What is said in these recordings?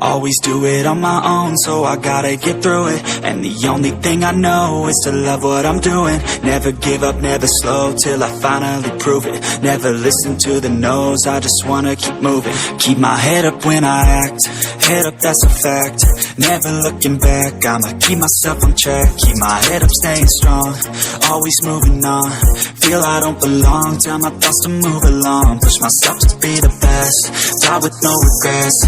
Always do it on my own, so I gotta get through it. And the only thing I know is to love what I'm doing. Never give up, never slow, till I finally prove it. Never listen to the no's, I just wanna keep moving. Keep my head up when I act, head up, that's a fact. Never looking back, I'ma keep myself on track. Keep my head up, staying strong, always moving on. Feel I don't belong, tell my thoughts to move along. Push myself to be the best, die with no regrets.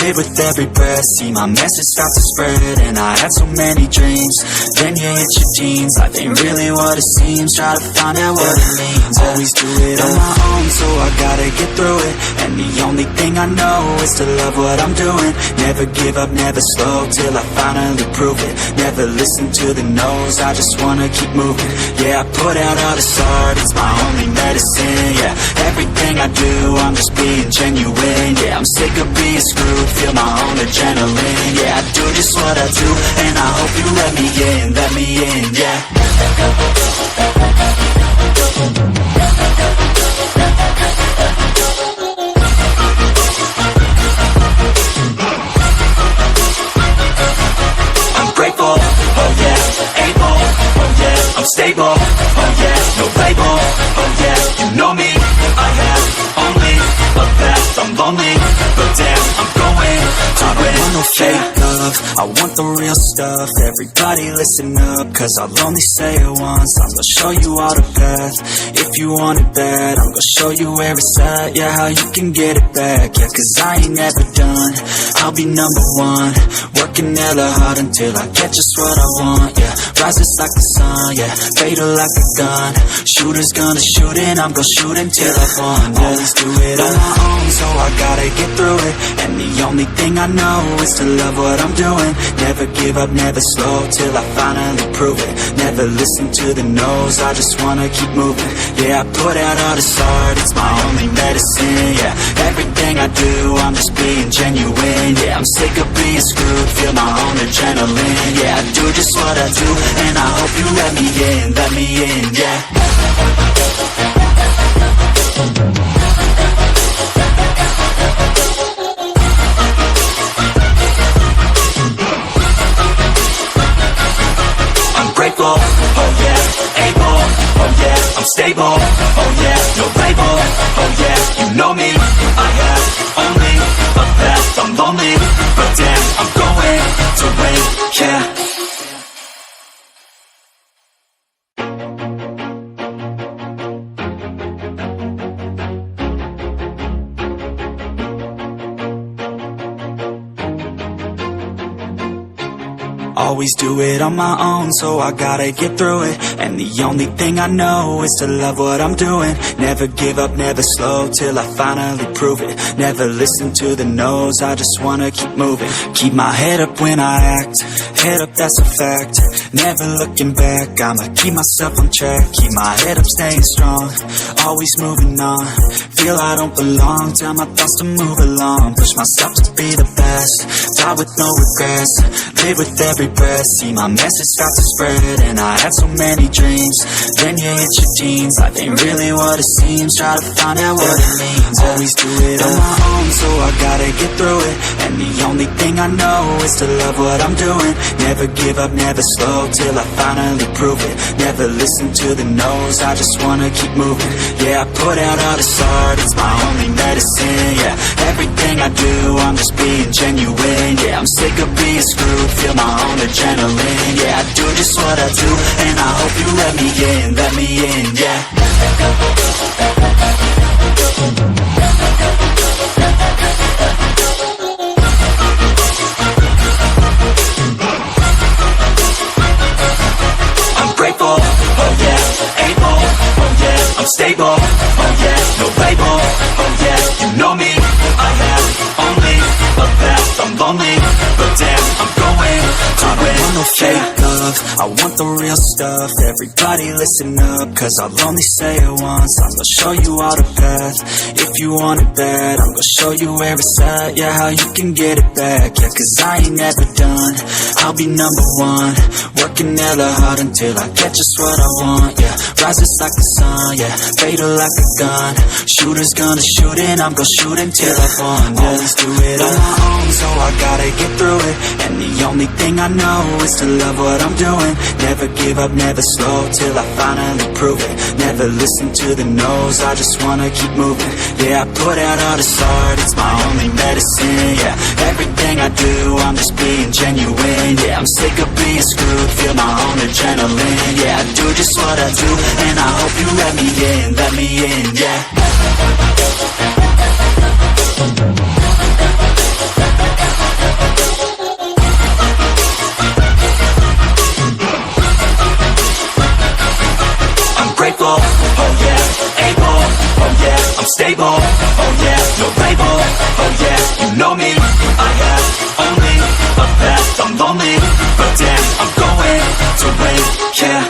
Live with every breath, see my message start to spread. And I had so many dreams, then you hit your teens. Life ain't really what it seems, try to find out what it means. Always do it on my own, so I gotta get through it. And the only thing I know is to love what I'm doing. Never give up, never slow, till I finally prove it. Never listen to the no's, I just wanna keep moving. Yeah, I put out all this art, it's my only medicine. Yeah, everything I do, I'm just being genuine. Yeah, I'm sick of being screwed, feel my own adrenaline. Yeah, I do just what I do, and I hope you let me in, yeah. I'm grateful, oh yeah, able, oh yeah, I'm stable, oh yeah, no label, oh yeah, you know me, I have only a past, I'm lonely, but damn, I'm going to win. I don't want no fake love, I want the real stuff. Everybody listen up, cause I'll only say it once. I'm gonna show you all the path, if you want it bad. I'm gonna show you where it's at, yeah, how you can get it back. Yeah, cause I ain't never done, I'll be number one. Working hella hard until I get just what I want, yeah. Rises like the sun, yeah, fatal like a gun. Shooter's gonna shoot and I'm gonna shoot until I won, yeah. Always do it on my own, so I gotta get through it. And the only thing I know is to love what I'm doing. Never give up, never slow, till I finally prove it. Never listen to the no's, I just wanna keep moving. Yeah, I put out all this art, it's my only medicine. Yeah, everything I do, I'm just being genuine. Yeah, I'm sick of being screwed, feel my own adrenaline. Yeah, I do just what I do, and I hope you let me in, yeah. Grateful, oh yeah, able, oh yeah, I'm stable, oh yeah, no label, oh yeah, you know me, I have only a past, I'm lonely, but damn, I'm going to win, yeah. Always do it on my own, so I gotta get through it. And the only thing I know is to love what I'm doing. Never give up, never slow, till I finally prove it. Never listen to the no's, I just wanna keep moving. Keep my head up when I act, head up, that's a fact. Never looking back, I'ma keep myself on track. Keep my head up, staying strong, always moving on. Feel I don't belong, tell my thoughts to move along. Push myself to be the best, die with no regrets. Live with every breath, see my message start to spread. And I had so many dreams, then you hit your teens. Life ain't really what it seems, try to find out what it means. Always do it on my own, so I gotta get through it. And the only thing I know is to love what I'm doing. Never give up, never slow, till I finally prove it. Never listen to the no's, I just wanna keep moving. Yeah, I put out all this art, it's my only medicine. Yeah, everything I do, I'm just being genuine. Yeah, I'm sick of being screwed, feel my own adrenaline. Yeah, I do just what I do, and I hope you let me in, yeah. I'm grateful, oh yeah, able, oh yeah, I'm stable, oh yeah, no label, oh yeah, you know me, I have only a past, I'm lonely, but damn, I'm going to win. I don't want no fake love, I want the real stuff. Everybody listen up, cause I'll only say it once. I'm gonna show you all the path, if you want it bad. I'm gonna show you where it's at, yeah, how you can get it back. Yeah, cause I ain't never done, I'll be number one. Working Working hella hard until I get just what I want, yeah. Rises like the sun, yeah. Fatal like a gun. Shooters gonna shoot and I'm gonna shoot until I fall, yeah. Always do it on my own, so I gotta get through it. And the only thing I know is to love what I'm doing. Never give up, never slow, till I finally prove it. Never listen to the no's, I just wanna keep moving. Yeah, I put out all this art, it's my only medicine, yeah. Everything I do, I'm just being genuine, yeah. I'm sick of being screwed, feel my own adrenaline, yeah. I do just what I do, and I hope you let me in, yeah. Grateful, oh yeah, able, oh yeah, I'm stable, oh yeah, no label, oh yeah, you know me, I have only a path, I'm lonely, but damn, I'm going to win, yeah.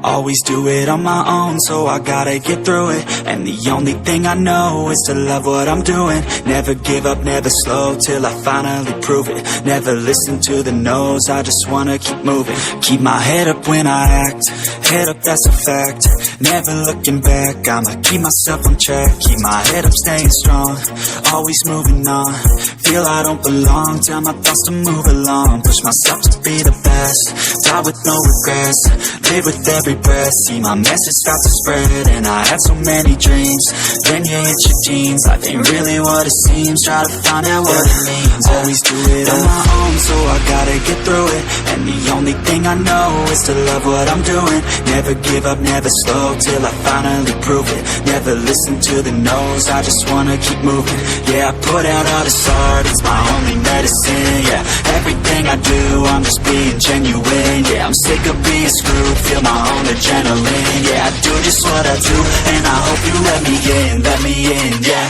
Always do it on my own, so I gotta get through it. And the only thing I know is to love what I'm doing. Never give up, never slow, till I finally prove it. Never listen to the no's, I just wanna keep moving. Keep my head up when I act, head up, that's a fact. Never looking back, I'ma keep myself on track. Keep my head up, staying strong, always moving on. Feel I don't belong, tell my thoughts to move along. Push myself to be the best, die with no regrets. Live with every breath, see my message start to spread. And I had so many dreams, then you hit your teens. Life ain't really what it seems, try to find out what it means. Always do it on my own, so I gotta get through it. And the only thing I know is to love what I'm doing. Never give up, never slow, till I finally prove it. Never listen to the no's, I just wanna keep moving. Yeah, I put out all this art, it's my only medicine, yeah. Everything I do, I'm just being genuine, yeah. I'm sick of being screwed, feel my own adrenaline, yeah. I do just what I do, and I hope you let me in, yeah.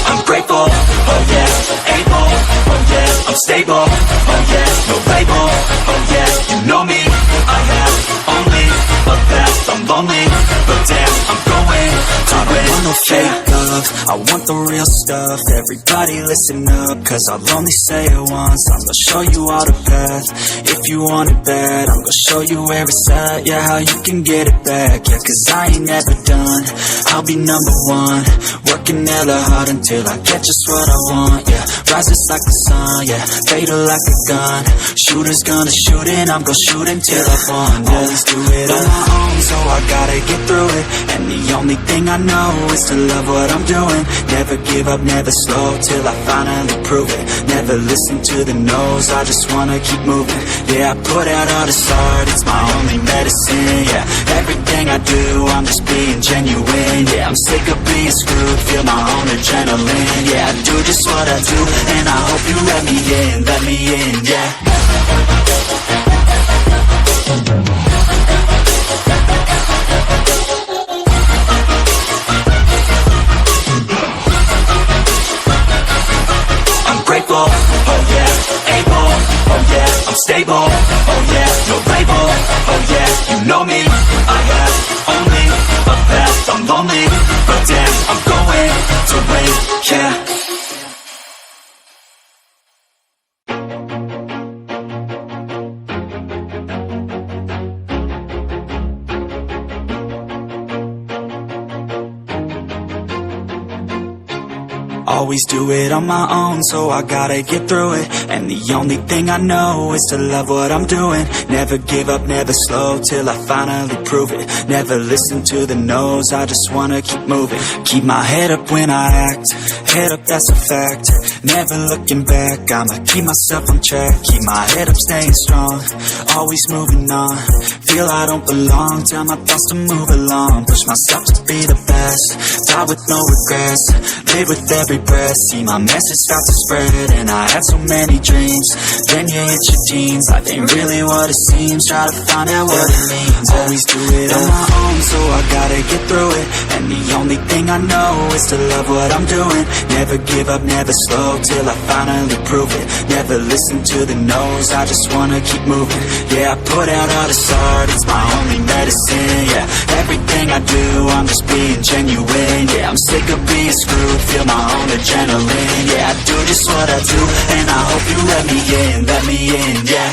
I'm grateful, oh yeah, able, oh yeah, I'm stable, oh yeah, no label, oh yeah, you know me, I have only a path, I'm lonely, but damn, I'm going to win. I don't want no fake love, I want the real stuff. Everybody listen up, cause I'll only say it once. I'm gonna show you all the path, if you want it bad. I'm gonna show you where it's at, yeah, how you can get it back. Yeah, cause I ain't never done, I'll be number one. Working hella hard until I get just what I want, yeah. Rises like the sun, yeah, fatal like a gun. Shooters gonna shoot and I'm gonna shoot until I fall, yeah. Always do it on my own, so I gotta get through it. And the only thing I know is to love what I'm doing. Never give up, never slow, till I finally prove it. Never listen to the no's, I just wanna keep moving. Yeah, I put out all this art, it's my only medicine, yeah. Everything I do, I'm just being genuine, yeah. I'm sick of being screwed, feel my own adrenaline, yeah. I do just what I do, and I hope you let me in, yeah. Grateful, oh yeah, able, oh yeah, I'm stable, oh yeah, no label, oh yeah, you know me, I have only a path, I'm lonely, but damn, I'm going to win, yeah. Always do it on my own, so I gotta get through it. And the only thing I know is to love what I'm doing. Never give up, never slow, till I finally prove it. Never listen to the no's, I just wanna keep moving. Keep my head up when I act, head up, that's a fact. Never looking back, I'ma keep myself on track. Keep my head up, staying strong, always moving on. Feel I don't belong, tell my thoughts to move along. Push myself to be the best, die with no regrets. Live with every breath, see my message start to spread. And I had so many dreams. Then you hit your teens, life ain't really what it seems. Try to find out what it means. Always do it on my own, so I gotta get through it. And the only thing I know is to love what I'm doing. Never give up, never slow, till I finally prove it. Never listen to the no's, I just wanna keep moving. Yeah, I put out all this art, it's my only medicine. Yeah, everything I do, I'm just being genuine. Yeah, I'm sick of being screwed, feel my own adrenaline. Yeah, I do just what I do, and I hope you let me in, yeah.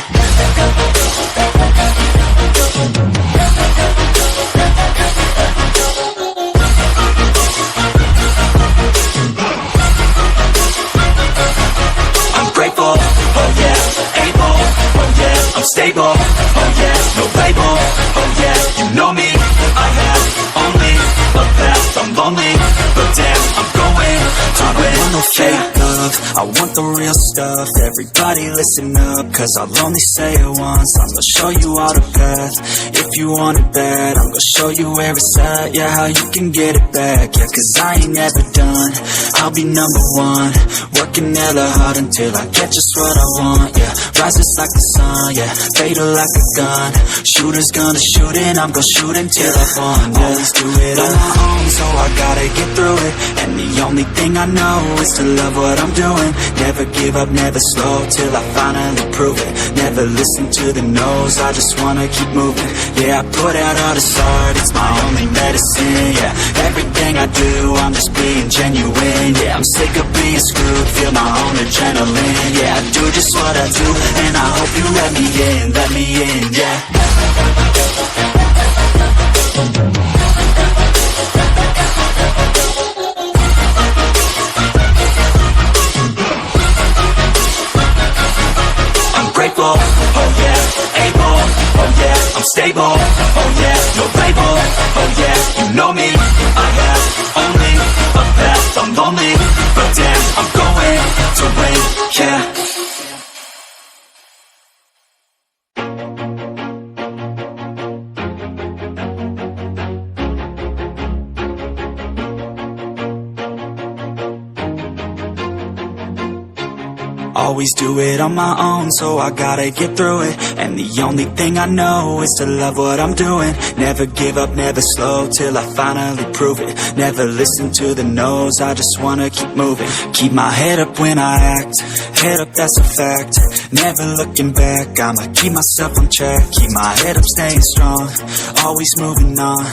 I'm grateful, oh yeah, able, oh yeah, I'm stable, oh yeah, no label, oh yeah, you know me, I have only a path, I'm lonely, but damn, I'm going to win. I want no fake love, I want the real stuff. Everybody listen up, cause I'll only say it once. I'm gonna show you all the path, if you want it bad. I'm gonna show you where it's at, yeah, how you can get it back. Yeah, cause I ain't never done, I'll be number one. Working hella hard until I get just what I want, yeah. Rises like the sun, yeah, fatal like a gun. Shooter's gonna shoot and I'm gonna shoot until I won, yeah. Always do it on my own, so I gotta get through it. And the only thing I know is to love what I'm doing. Never give up, never slow, till I finally prove it. Never listen to the no's, I just wanna keep moving. Yeah, I put out all this art, it's my only medicine. Yeah, everything I do, I'm just being genuine. Yeah, I'm sick of being screwed, feel my own adrenaline. Yeah, I do just what I do, and I hope you let me in, yeah. I'm grateful, oh yeah, able, oh yeah, I'm stable, oh yeah, no label, oh yeah, you know me, I have only a path, I'm lonely, but damn, I'm going to win, yeah. Always do it on my own, so I gotta get through it. And the only thing I know is to love what I'm doing. Never give up, never slow, till I finally prove it. Never listen to the no's, I just wanna keep moving. Keep my head up when I act, head up, that's a fact. Never looking back, I'ma keep myself on track. Keep my head up, staying strong, always moving on.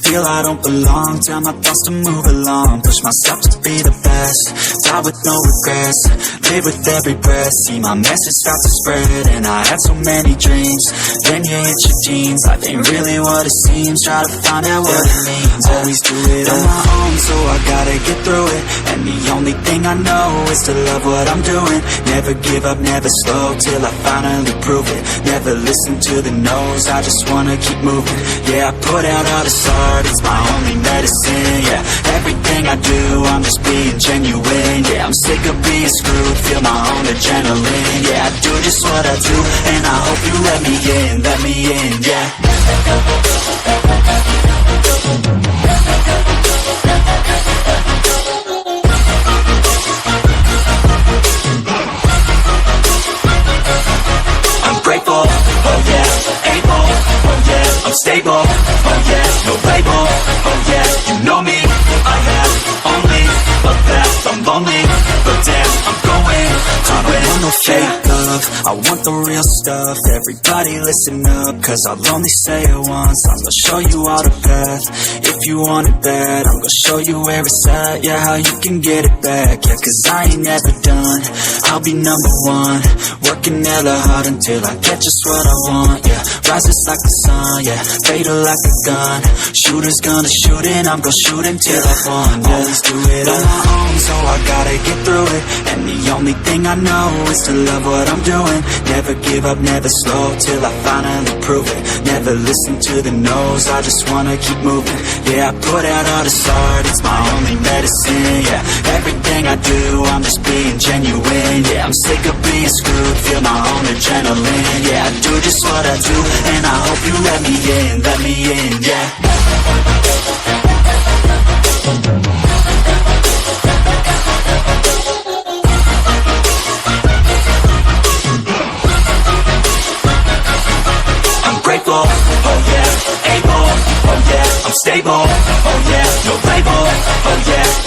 Feel I don't belong, tell my thoughts to move along. Push myself to be the best, die with no regrets. Live with every breath, see my message start to spread. And I had so many dreams, then you hit your teens. Life ain't really what it seems, try to find out what it means. Always do it on my own, so I gotta get through it. And the only thing I know is to love what I'm doing. Never give up, never slow, till I finally prove it. Never listen to the no's, I just wanna keep moving. Yeah, I put out all this art, it's my only medicine. Yeah, everything I do, I'm just being genuine. Yeah, I'm sick of being screwed, feel my own adrenaline. Yeah, I do just what I do, and I hope you let me in, yeah. I'm grateful, oh yeah, able, oh yeah, I'm stable, oh yeah, no label, oh yeah, you know me, I have only a path, I'm lonely, but damn, I'm going to win. I want no fake love, I want the real stuff. Everybody listen up, cause I'll only say it once. I'm gonna show you all the path, if you want it bad. I'm gonna show you where it's at, yeah, how you can get it back. Yeah, cause I ain't never done, I'll be number one. Working hella hard until I get just what I want, yeah. Rises like the sun, yeah, fatal like a gun. Shooter's gonna shoot and I'm gonna shoot until I won, yeah. Always do it on my own, so I gotta get through it. And the only thing I know is to love what I'm doing. Never give up, never slow, till I finally prove it. Never listen to the no's, I just wanna keep moving. Yeah, I put out all this art, it's my only medicine. Yeah, everything I do, I'm just being genuine. Yeah, I'm sick of being screwed, feel my own adrenaline. Yeah, I do just what I do, and I hope you let me in, yeah.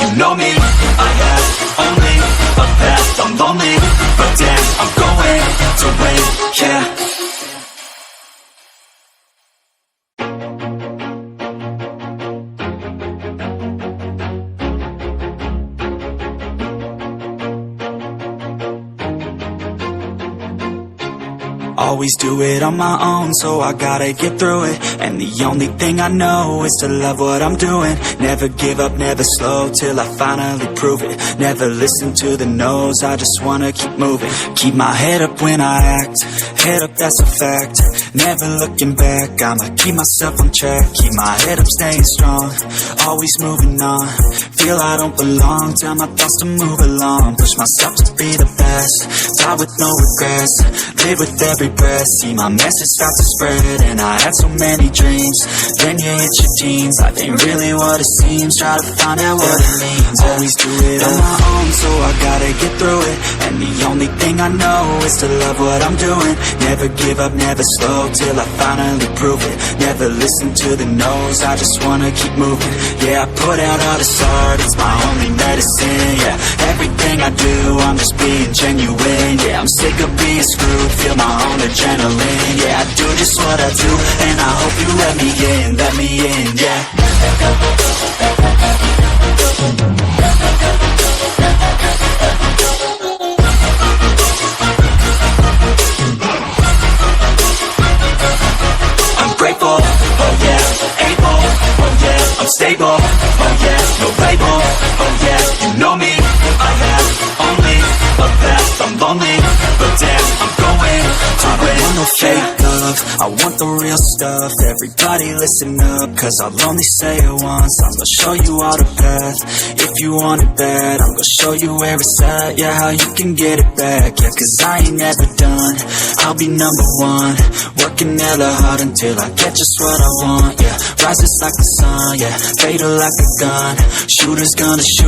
You know me, I have only a path. I'm lonely, but damn, I'm going to win, yeah. Always do it on my own, so I gotta get through it. And the only thing I know is to love what I'm doing. Never give up, never slow, till I finally prove it. Never listen to the no's, I just wanna keep moving. Keep my head up when I act, head up, that's a fact. Never looking back, I'ma keep myself on track. Keep my head up, staying strong, always moving on. Feel I don't belong, tell my thoughts to move along. Push myself to be the best, die with no regrets. Live with every breath, see my message start to spread. And I had so many dreams, then you hit your teens. Life ain't really what it seems, try to find out what it means. Always do it on my own, so I gotta get through it. And the only thing I know is to love what I'm doing. Never give up, never slow, till I finally prove it. Never listen to the no's, I just wanna keep moving. Yeah, I put out all this art, it's my only medicine. Yeah, everything I do, I'm just being genuine. Yeah, I'm sick of being screwed, feel my own adrenaline. Yeah, I do just what I do, and I hope you let me in, yeah. I'm grateful, oh yeah, able, oh yeah, I'm stable, oh yeah, no label, oh yeah, you know me, I have only a path. I'm lonely, but damn, I'm going to win. I want no fake love, I want the real stuff. Everybody listen up, cause I'll only say it once. I'm gonna show you all the path, if you want it bad. I'm gonna show you where it's at, yeah, how you can get it back. Yeah, cause I ain't never done, I'll be number one. Working hella hard until I get just what I want, yeah. Rises like the sun, yeah, fatal like a gun. Shooters gonna shoot